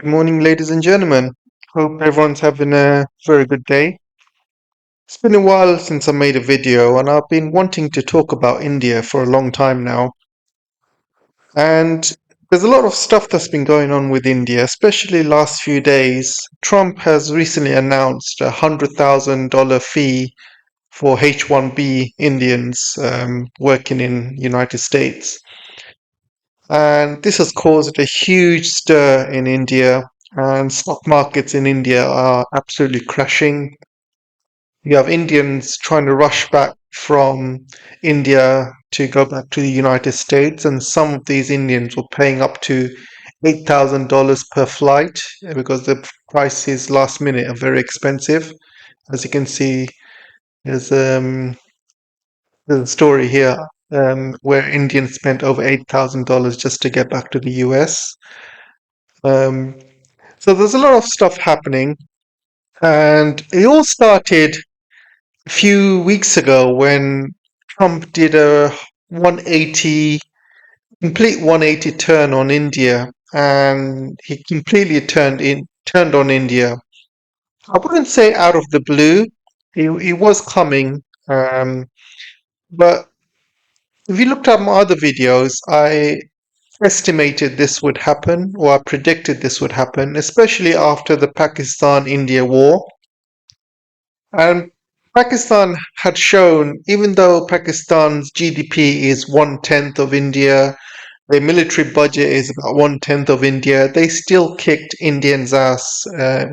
morning, ladies and gentlemen. Hope everyone's having a very good day. It's been a while since I made a video, and I've been wanting to talk about India for a long time now. And there's a lot of stuff that's been going on with India, especially last few days. Trump has recently announced $100,000 fee for H1B Indians working in United States. And this has caused a huge stir in India, and stock markets in India are absolutely crashing. You have Indians trying to rush back from India to go back to the United States, and some of these Indians were paying up to $8,000 per flight because the prices last minute are very expensive. As you can see, there's there's a story here where Indians spent over $8,000 just to get back to the US. Um, so there's a lot of stuff happening, and it all started a few weeks ago when Trump did a 180, complete 180 turn on India, and he completely turned on India. I wouldn't say out of the blue. He was coming, but if you looked at my other videos, I estimated this would happen, or I predicted this would happen, especially after the Pakistan-India war. And Pakistan had shown, even though Pakistan's GDP is one-tenth of India, their military budget is about one-tenth of India, they still kicked Indians' ass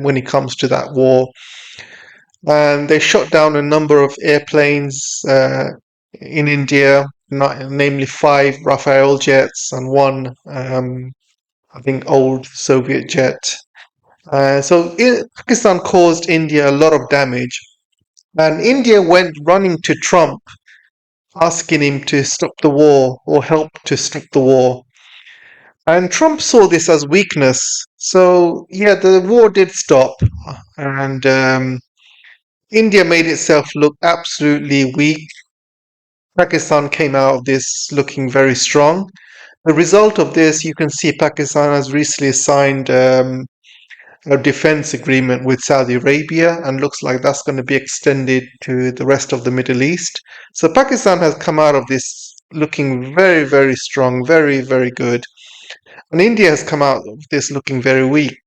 when it comes to that war. And they shot down a number of airplanes in India, namely 5 Rafael jets and one, I think, old Soviet jet. Pakistan caused India a lot of damage. And India went running to Trump, asking him to stop the war or help to stop the war. And Trump saw this as weakness. So, yeah, the war did stop. And India made itself look absolutely weak. Pakistan came out of this looking very strong. The result of this, you can see Pakistan has recently signed a defense agreement with Saudi Arabia, and looks like that's going to be extended to the rest of the Middle East. So Pakistan has come out of this looking very, very strong, very, very good. And India has come out of this looking very weak.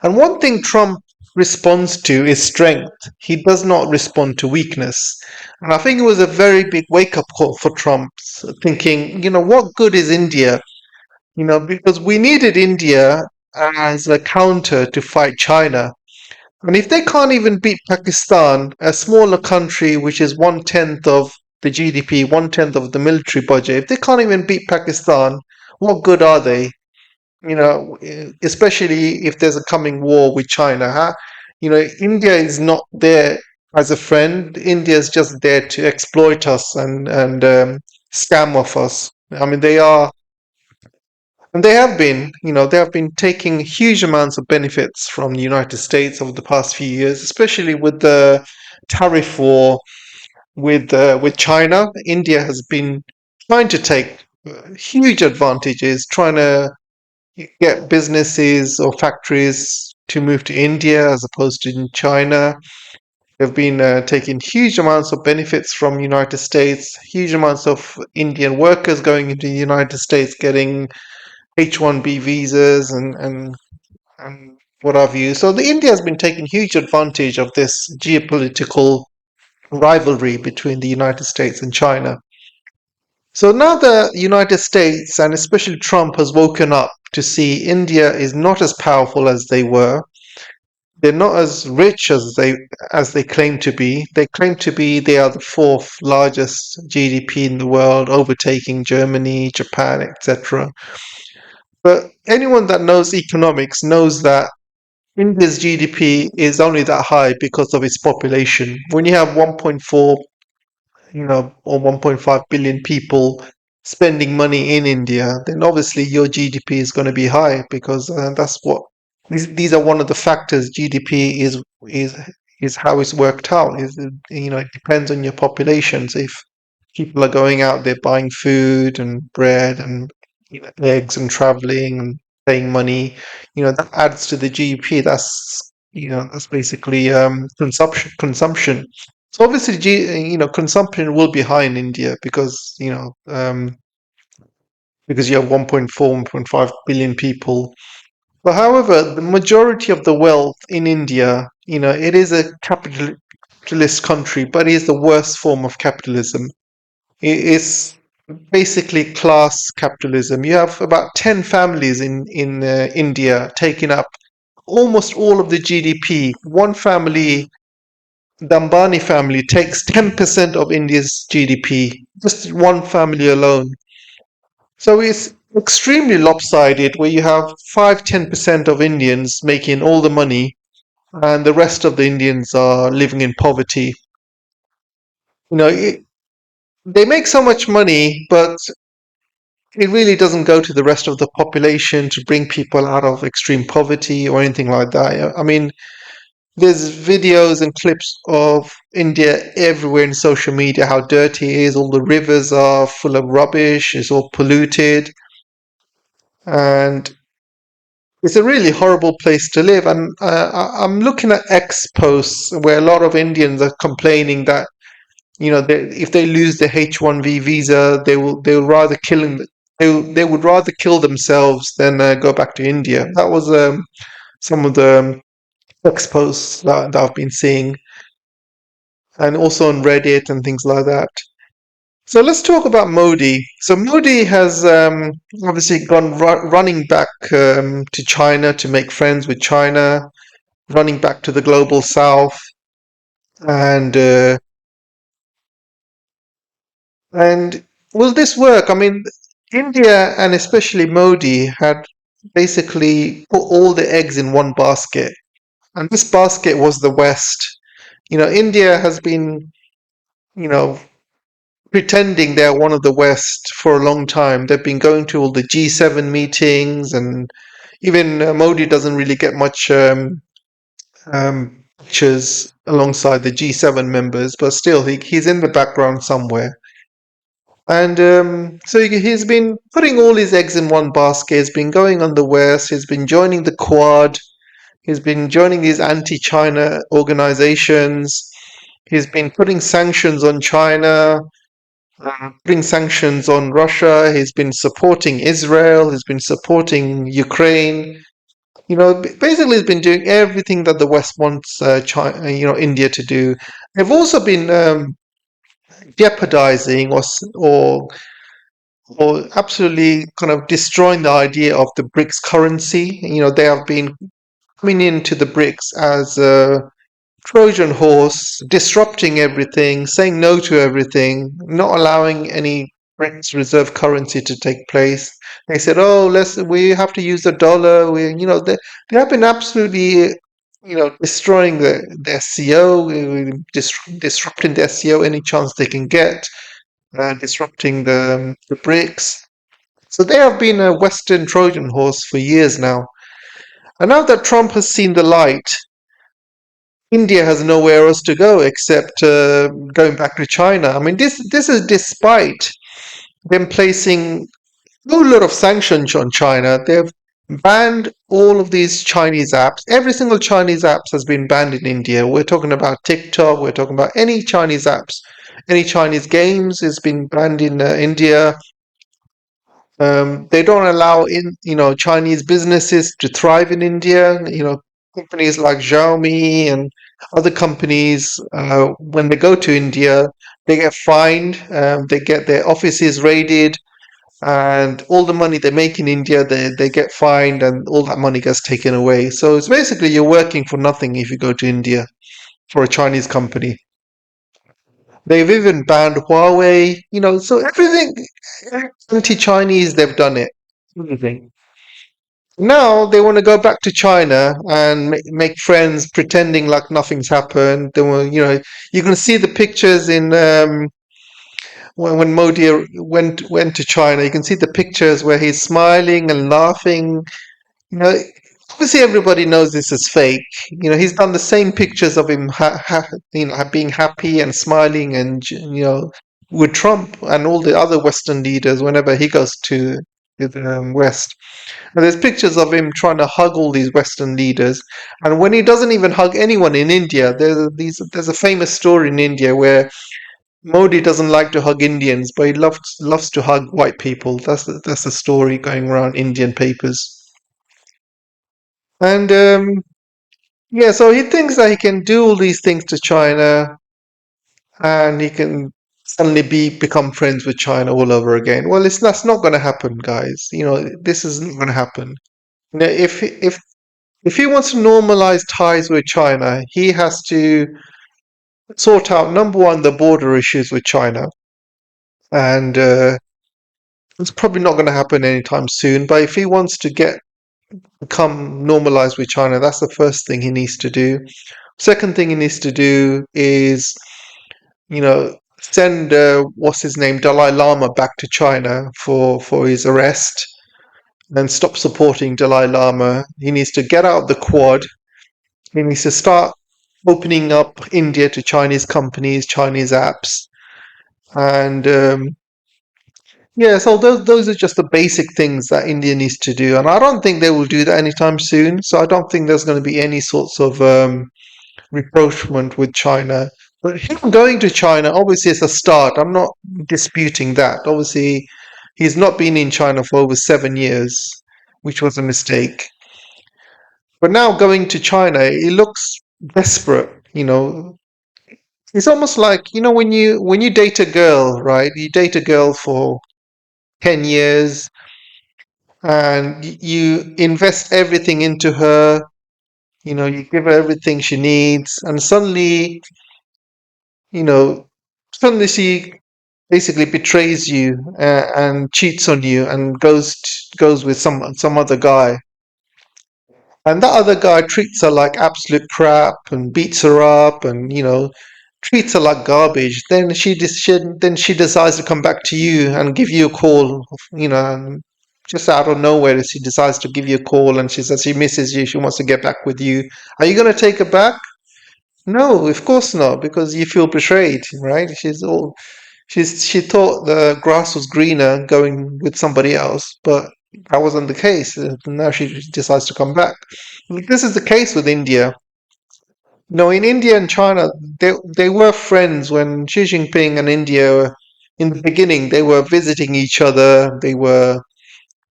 And one thing Trump responds to is strength. He does not respond to weakness. And I think it was a very big wake-up call for Trump, thinking, what good is India? Because we needed India as a counter to fight China. And if they can't even beat Pakistan, a smaller country which is one-tenth of the GDP, one-tenth of the military budget, if they can't even beat Pakistan, what good are they? Especially if there's a coming war with China. Huh? India is not there as a friend. India is just there to exploit us and scam off us. I mean, they are. And they have been taking huge amounts of benefits from the United States over the past few years, especially with the tariff war with China. India has been trying to take huge advantages, trying to get businesses or factories to move to India as opposed to in China. They've been taking huge amounts of benefits from United States, huge amounts of Indian workers going into the United States getting H1B visas and what have you. So the India has been taking huge advantage of this geopolitical rivalry between the United States and China. So now the United States and especially Trump has woken up to see India is not as powerful as they were. They're not as rich as they claim to be. They claim to be they are the fourth largest GDP in the world, overtaking Germany, Japan, etc. But anyone that knows economics knows that India's GDP is only that high because of its population. When you have 1.4, or 1.5 billion people spending money in India, then obviously your GDP is going to be high because that's what these are one of the factors. GDP is is how it's worked out. It depends on your population. So if people are going out there buying food and bread and eggs and traveling and paying money. That adds to the GDP. That's basically consumption. So obviously, consumption will be high in India because you have 1.4, 1.5 billion people. But however, the majority of the wealth in India, it is a capitalist country, but it is the worst form of capitalism. It is basically class capitalism. You have about 10 families in India taking up almost all of the GDP. One family, the Ambani family, takes 10% of India's GDP. Just one family alone. So it's extremely lopsided where you have 5-10% of Indians making all the money and the rest of the Indians are living in poverty. You know, it, they make so much money, but it really doesn't go to the rest of the population to bring people out of extreme poverty or anything like that. I mean, there's videos and clips of India everywhere in social media, how dirty it is. All the rivers are full of rubbish, it's all polluted. And it's a really horrible place to live. And I'm looking at X posts where a lot of Indians are complaining that if they lose the H1B visa, they will rather they would rather kill themselves than go back to India. That was some of the X posts that I've been seeing, and also on Reddit and things like that. So let's talk about Modi. So Modi has obviously gone running back to China to make friends with China, running back to the global south, and and will this work? I mean, India and especially Modi had basically put all the eggs in one basket, and this basket was the West. India has been, you know, pretending they're one of the West for a long time. They've been going to all the G7 meetings, and even Modi doesn't really get much pictures alongside the G7 members, but still, he's in the background somewhere. And so he's been putting all his eggs in one basket. He's been going on the West. He's been joining the Quad. He's been joining these anti-China organizations. He's been putting sanctions on China, putting sanctions on Russia. He's been supporting Israel. He's been supporting Ukraine. Basically, he's been doing everything that the West wants China, India to do. They've also been jeopardizing or absolutely kind of destroying the idea of the BRICS currency. They have been coming into the BRICS as a Trojan horse, disrupting everything, saying no to everything, not allowing any BRICS reserve currency to take place. They said, "Oh, we have to use the dollar." They have been absolutely, destroying the SCO, disrupting the SCO any chance they can get, disrupting the BRICS. So they have been a Western Trojan horse for years now. And now that Trump has seen the light, India has nowhere else to go except going back to China. I mean, this is despite them placing a lot of sanctions on China. They've banned all of these Chinese apps. Every single Chinese apps has been banned in India. We're talking about TikTok. We're talking about any Chinese apps. Any Chinese games has been banned in India. They don't allow Chinese businesses to thrive in India. Companies like Xiaomi and other companies, when they go to India, they get fined. They get their offices raided, and all the money they make in India, they get fined, and all that money gets taken away. So it's basically you're working for nothing if you go to India for a Chinese company. They've even banned Huawei. So everything anti-Chinese, they've done it. Everything. Now they want to go back to China and make friends, pretending like nothing's happened. They were, you can see the pictures in when Modi went to China. You can see the pictures where he's smiling and laughing. You know, Obviously everybody knows this is fake. He's done the same pictures of him, being happy and smiling, and with Trump and all the other Western leaders whenever he goes to West. And there's pictures of him trying to hug all these Western leaders. And when he doesn't even hug anyone in India, there's a famous story in India where Modi doesn't like to hug Indians, but he loves to hug white people. That's the story going around Indian papers. And yeah, so he thinks that he can do all these things to China, and he can suddenly become friends with China all over again. Well, that's not going to happen, guys. This isn't going to happen. If he wants to normalize ties with China, he has to sort out number one the border issues with China, and it's probably not going to happen anytime soon. But if he wants to become normalized with China, that's the first thing he needs to do. Second thing he needs to do is, send what's his name, Dalai Lama, back to China for his arrest, and stop supporting Dalai Lama. He needs to get out of the Quad. He needs to start opening up India to Chinese companies, Chinese apps, and yeah. So those are just the basic things that India needs to do, and I don't think they will do that anytime soon. So I don't think there's going to be any sorts of rapprochement with China. But him going to China, obviously, it's a start. I'm not disputing that. Obviously, he's not been in China for over 7 years, which was a mistake. But now going to China, he looks desperate. It's almost like, when you date a girl, right? You date a girl for 10 years, and you invest everything into her. You give her everything she needs, and you know, suddenly she basically betrays you, and cheats on you, and goes with some other guy. And that other guy treats her like absolute crap and beats her up, and treats her like garbage. Then she decides to come back to you and give you a call. And just out of nowhere, she decides to give you a call, and she says she misses you. She wants to get back with you. Are you going to take her back? No, of course not, because you feel betrayed, right? She thought the grass was greener going with somebody else, but that wasn't the case. Now she decides to come back. This is the case with India. No, in India and China, they were friends when Xi Jinping and India, in the beginning, they were visiting each other. I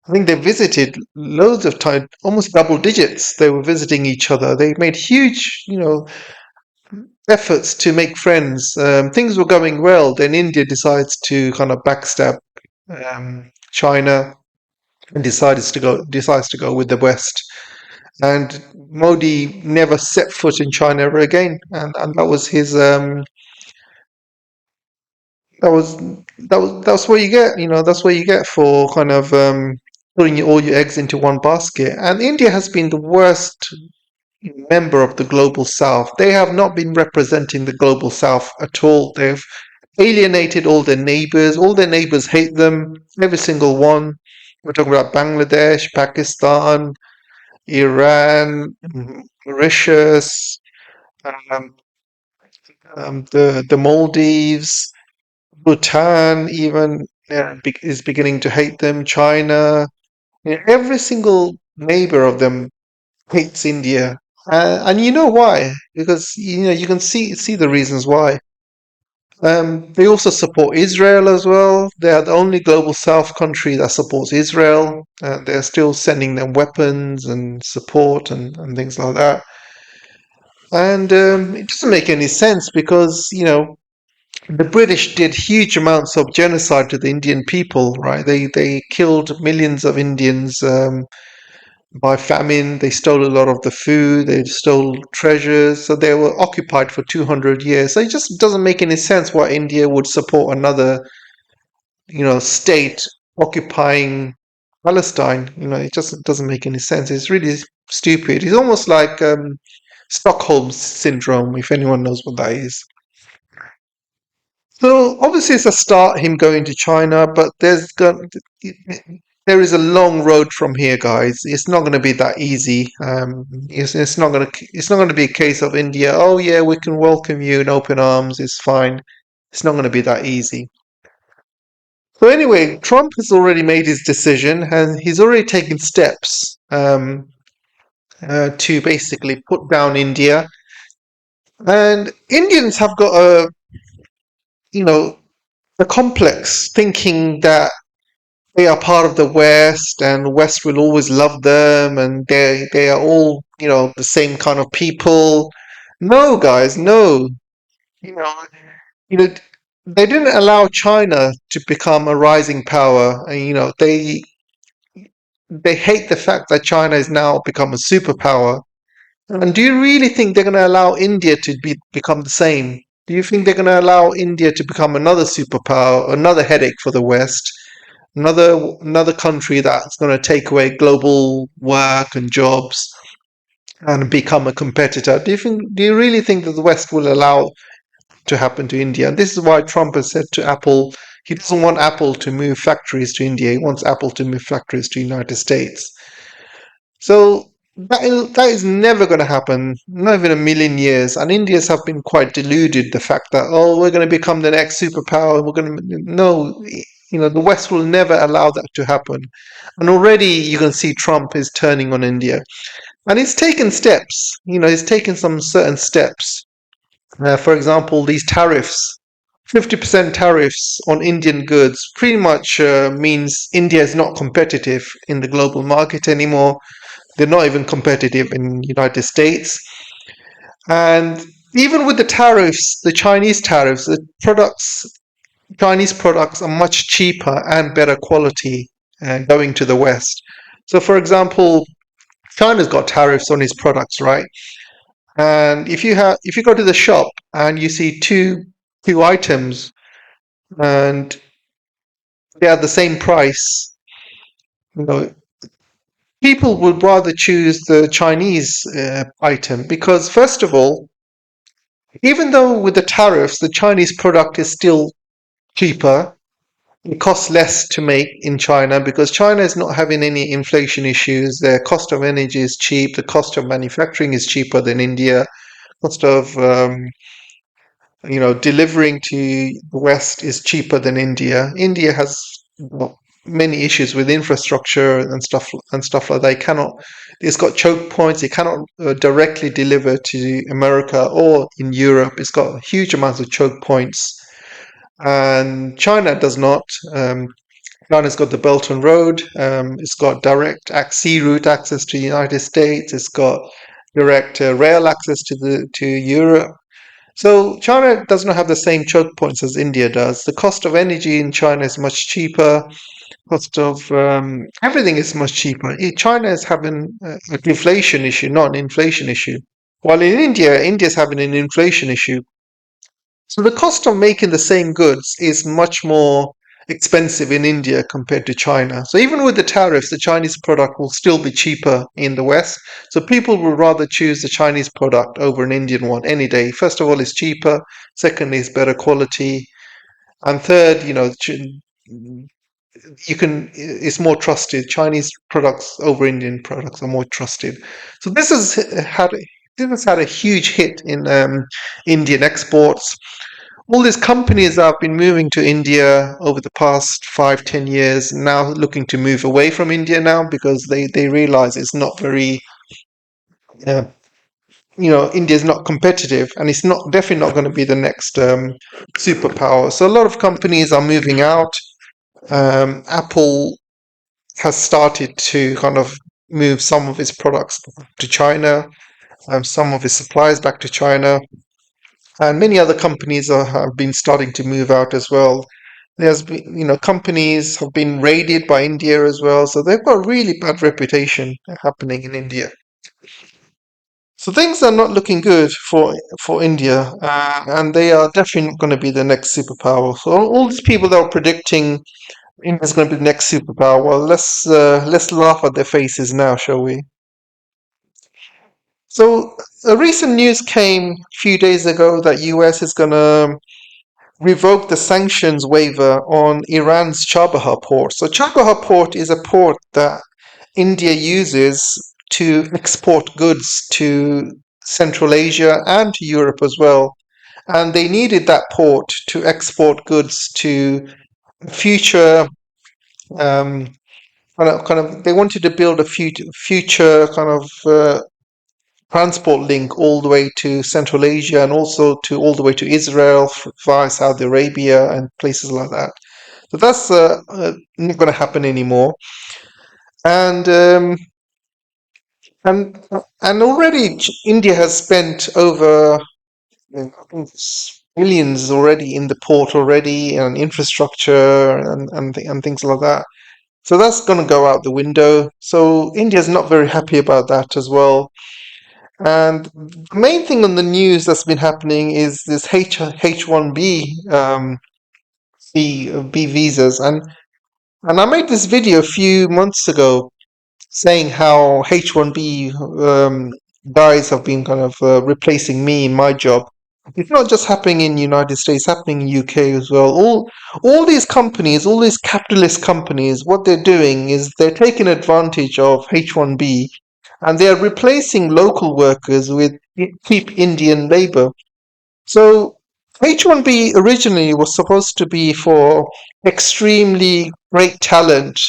think they visited loads of time, almost double digits. They were visiting each other. They made huge, efforts to make friends. Things were going well. Then India decides to kind of backstab China, and decides to go with the West. And Modi never set foot in China ever again, and that was his. That's what you get. That's what you get for kind of putting all your eggs into one basket. And India has been the worst member of the global south. They have not been representing the global south at all. They've alienated all their neighbors. All their neighbors hate them, every single one. We're talking about Bangladesh, Pakistan, Iran, Mauritius, um, the Maldives, Bhutan, even is beginning to hate them. China, every single neighbor of them hates India, and you know why? Because you can see the reasons why. They also support Israel as well. They are the only global South country that supports Israel. They're still sending them weapons and support and things like that. And it doesn't make any sense because the British did huge amounts of genocide to the Indian people. Right? They killed millions of Indians. By famine. They stole a lot of the food. They stole treasures. So they were occupied for 200 years. So it just doesn't make any sense why India would support another, state occupying Palestine. It just doesn't make any sense. It's really stupid. It's almost like Stockholm syndrome, if anyone knows what that is. So obviously it's a start him going to China, but there is a long road from here, guys. It's not going to be that easy. It's not going to be a case of India. Oh yeah, we can welcome you in open arms. It's fine. It's not going to be that easy. So anyway, Trump has already made his decision, and he's already taken steps to basically put down India. And Indians have got you know, a complex thinking that they are part of the West, and the West will always love them, and they are all, the same kind of people. No, guys, no. You know, you know, they didn't allow China to become a rising power, and they hate the fact that China has now become a superpower. And do you really think they're going to allow India to become the same? Do you think they're going to allow India to become another superpower, another headache for the West, another country that's going to take away global work and jobs and become a competitor? Do you really think that the West will allow to happen to India? And this is why Trump has said to Apple, he doesn't want Apple to move factories to India. He wants Apple to move factories to the United States. So that is never going to happen, not even a million years. And Indians have been quite deluded the fact that, oh, we're going to become the next superpower. We're going to no, the West will never allow that to happen. And already you can see Trump is turning on India, and he's taken steps. He's taken some certain steps. For example, these tariffs. 50% tariffs on Indian goods pretty much means India is not competitive in the global market anymore. They're not even competitive in the United States. And even with the tariffs, the Chinese products are much cheaper and better quality going to the West. So, for example, China's got tariffs on its products, right? And if you go to the shop and you see two items and they are the same price, you know, people would rather choose the Chinese item because, first of all, even though with the tariffs, the Chinese product is still cheaper, it costs less to make in China because China is not having any inflation issues. Their cost of energy is cheap. The cost of manufacturing is cheaper than India. Cost of delivering to the West is cheaper than India. India has many issues with infrastructure and stuff like that. It's got choke points. It cannot directly deliver to America or in Europe. It's got huge amounts of choke points, and China does not. China's got the Belt and Road. It's got direct sea route access to the United States. It's got direct rail access to Europe. So China does not have the same choke points as India does. The cost of energy in China is much cheaper. Cost of everything is much cheaper. China is having a deflation issue, not an inflation issue. While in India, India's having an inflation issue. So the cost of making the same goods is much more expensive in India compared to China. So even with the tariffs, the Chinese product will still be cheaper in the West. So people will rather choose the Chinese product over an Indian one any day. First of all, it's cheaper. Secondly, it's better quality. And third, it's more trusted. Chinese products over Indian products are more trusted. So this has had a huge hit in Indian exports. All these companies that have been moving to India over the past 5-10 years now looking to move away from India now because they realize it's not very, uh, India is not competitive, and it's not definitely not going to be the next superpower. So a lot of companies are moving out. Apple has started to kind of move some of its products to China, some of its suppliers back to China. And many other companies have been starting to move out as well. There's been, companies have been raided by India as well, so they've got a really bad reputation happening in India. So things are not looking good for India, and they are definitely not going to be the next superpower. So all these people that are predicting India's going to be the next superpower, well, let's laugh at their faces now, shall we? So a recent news came a few days ago that US is going to revoke the sanctions waiver on Iran's Chabahar port. So Chabahar port is a port that India uses to export goods to Central Asia and to Europe as well. And they needed that port to export goods to future um, they wanted to build a future kind of transport link all the way to Central Asia and also to all the way to Israel via Saudi Arabia and places like that. So that's not going to happen anymore. And and and already India has spent over I think it's billions already in the port already and infrastructure and things like that. So that's going to go out the window. So India's not very happy about that as well. And the main thing on the news that's been happening is this H1B B visas, and I made this video a few months ago saying how H1B guys have been kind of replacing me in my job. It's not just happening in the United States, it's happening in UK as well. All these companies, all these capitalist companies, what they're doing is they're taking advantage of H1B and they're replacing local workers with cheap Indian labor. So H1B originally was supposed to be for extremely great talent,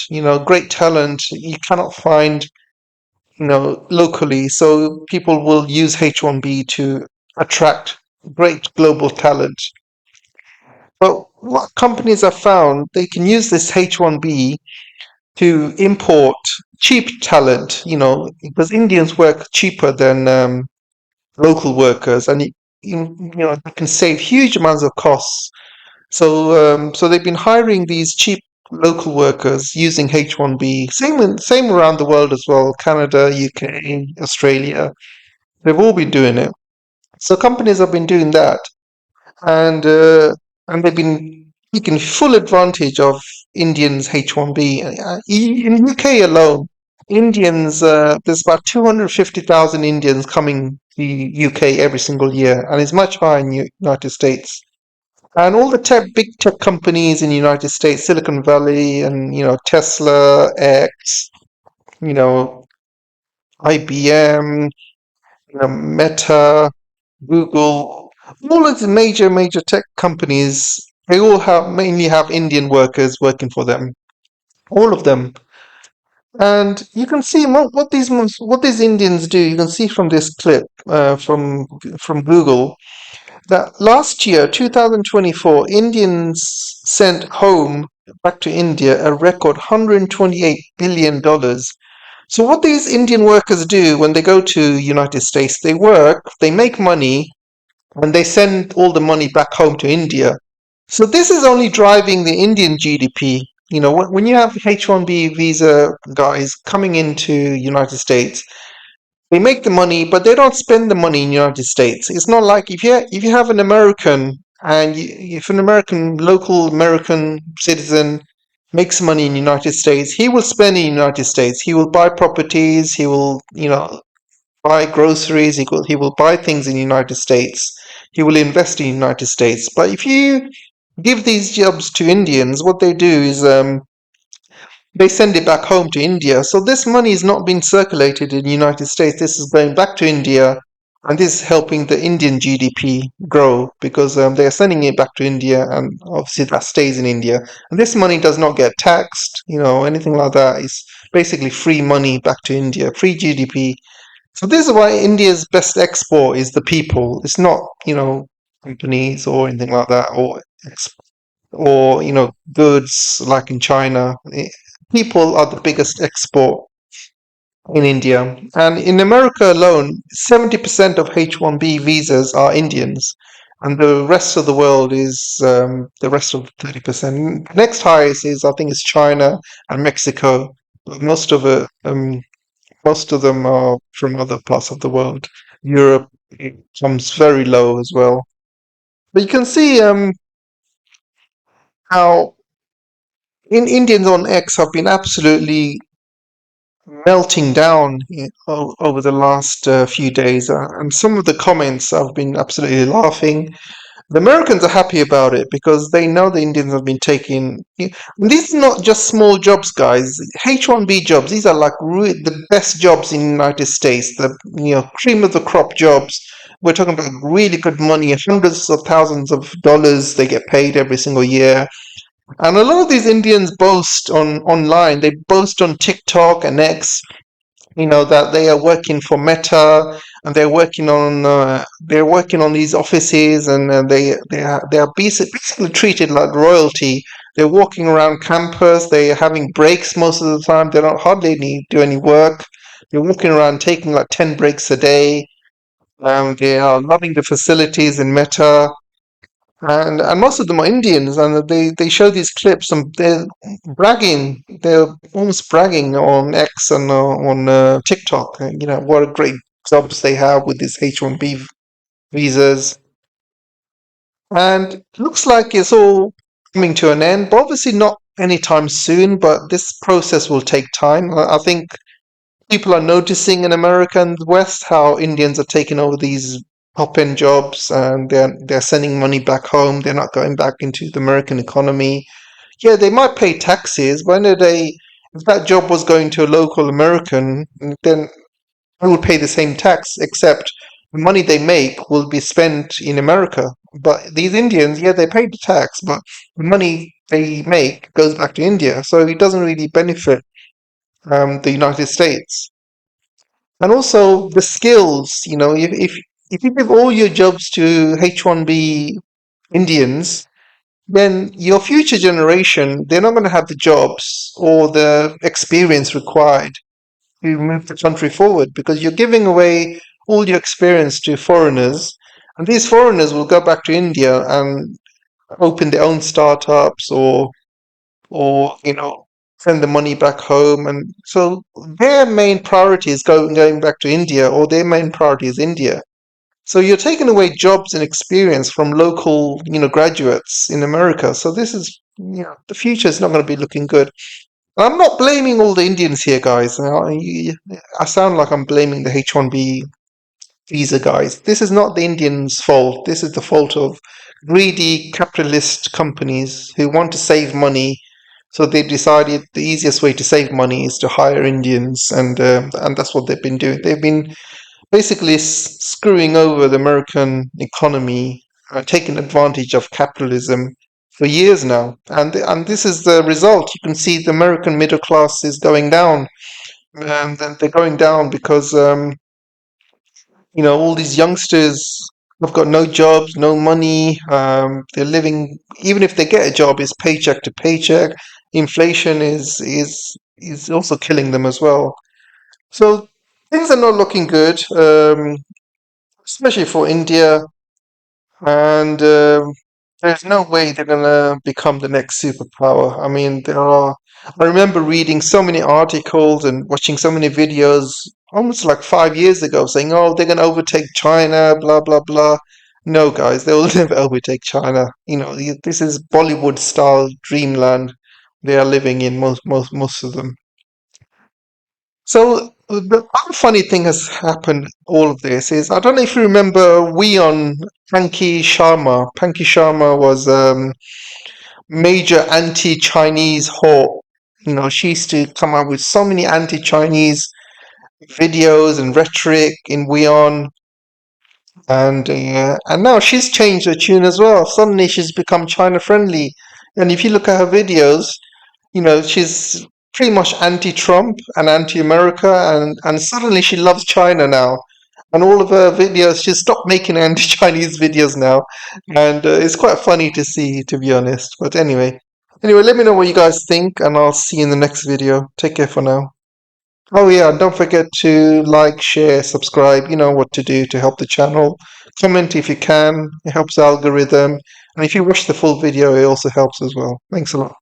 great talent you cannot find, locally. So people will use H1B to attract great global talent. But what companies have found, they can use this H1B to import cheap talent, because Indians work cheaper than local workers, and they can save huge amounts of costs. So they've been hiring these cheap local workers using H1B. Same around the world as well. Canada, UK, Australia. They've all been doing it. So companies have been doing that, and and they've been taking full advantage of Indians H1B. In UK alone, Indians there's about 250,000 Indians coming to UK every single year, and it's much higher in the United States. And all the big tech companies in the United States, Silicon Valley, and Tesla, X, you know IBM, Meta, Google, all of the major tech companies, they all mainly have Indian workers working for them, all of them. And you can see what these Indians do. You can see from this clip from Google that last year, 2024, Indians sent home back to India a record $128 billion. So what these Indian workers do when they go to United States, they work, they make money, and they send all the money back home to India. So this is only driving the Indian GDP. When you have H1B visa guys coming into United States, they make the money, but they don't spend the money in the United States. It's not like if you have an American and if an American local American citizen makes money in the United States, he will spend in the United States. He will buy properties. He will buy groceries. He will buy things in the United States. He will invest in the United States. But if you give these jobs to Indians, what they do is they send it back home to India. So this money is not being circulated in the United States. This is going back to India, and this is helping the Indian GDP grow because they are sending it back to India, and obviously that stays in India. And this money does not get taxed, anything like that. It's basically free money back to India, free GDP. So this is why India's best export is the people. It's not, companies or anything like that, or goods like in China. People are the biggest export in India, and in America alone, 70% of H1B visas are Indians, and the rest of the world is the rest of 30%. Next highest is I think it's China and Mexico, but most of them are from other parts of the world. Europe comes very low as well. But you can see how Indians on X have been absolutely melting down over the last few days, and some of the comments have been absolutely laughing. The Americans are happy about it because they know the Indians have been taking. These are not just small jobs, guys. H1B jobs. These are like the best jobs in the United States. The cream of the crop jobs. We're talking about really good money, hundreds of thousands of dollars they get paid every single year. And a lot of these Indians boast on online, they boast on TikTok and X, that they are working for Meta, and they're working on these offices, and they are basically treated like royalty. They're walking around campus, they're having breaks most of the time, they don't hardly do any work. They're walking around taking like 10 breaks a day. They are loving the facilities in Meta, and most of them are Indians, and they show these clips, and they're almost bragging on X and on TikTok. What a great jobs they have with these H1B visas, and it looks like it's all coming to an end. But obviously not anytime soon. But this process will take time. I think people are noticing in America and the West how Indians are taking over these top end jobs, and they're sending money back home. They're not going back into the American economy. Yeah, they might pay taxes, but if that job was going to a local American, then they would pay the same tax, except the money they make will be spent in America. But these Indians, yeah, they pay the tax, but the money they make goes back to India, so it doesn't really benefit the United States. And also the skills, if you give all your jobs to H1B Indians, then your future generation, they're not going to have the jobs or the experience required to move the country forward, because you're giving away all your experience to foreigners, and these foreigners will go back to India and open their own startups, or send the money back home, and so their main priority is going back to India, or their main priority is India. So you're taking away jobs and experience from local, graduates in America. So this is, the future is not going to be looking good. I'm not blaming all the Indians here, guys. I sound like I'm blaming the H1B visa guys. This is not the Indians' fault. This is the fault of greedy capitalist companies who want to save money. So they decided the easiest way to save money is to hire Indians, and that's what they've been doing. They've been basically screwing over the American economy, taking advantage of capitalism for years now, and this is the result. You can see the American middle class is going down, and they're going down because all these youngsters have got no jobs, no money. They're living, even if they get a job, it's paycheck to paycheck. Inflation is also killing them as well. So things are not looking good, especially for India. And there's no way they're gonna become the next superpower. I mean, I remember reading so many articles and watching so many videos almost like 5 years ago saying, oh, they're gonna overtake China, blah, blah, blah. No, guys, they will never overtake China. This is Bollywood style dreamland they are living in, most of them. So the other funny thing has happened. All of this is, I don't know if you remember Weon Panky Sharma. Panky Sharma was major anti-Chinese whore. She used to come up with so many anti-Chinese videos and rhetoric in Weon, and now she's changed her tune as well. Suddenly she's become China friendly, and if you look at her videos, she's pretty much anti-Trump and anti-America, and suddenly she loves China now. And all of her videos, she's stopped making anti-Chinese videos now, and it's quite funny to see, to be honest. But anyway, let me know what you guys think, and I'll see you in the next video. Take care for now. Oh yeah, and don't forget to like, share, subscribe. You know what to do to help the channel. Comment if you can. It helps the algorithm. And if you watch the full video, it also helps as well. Thanks a lot.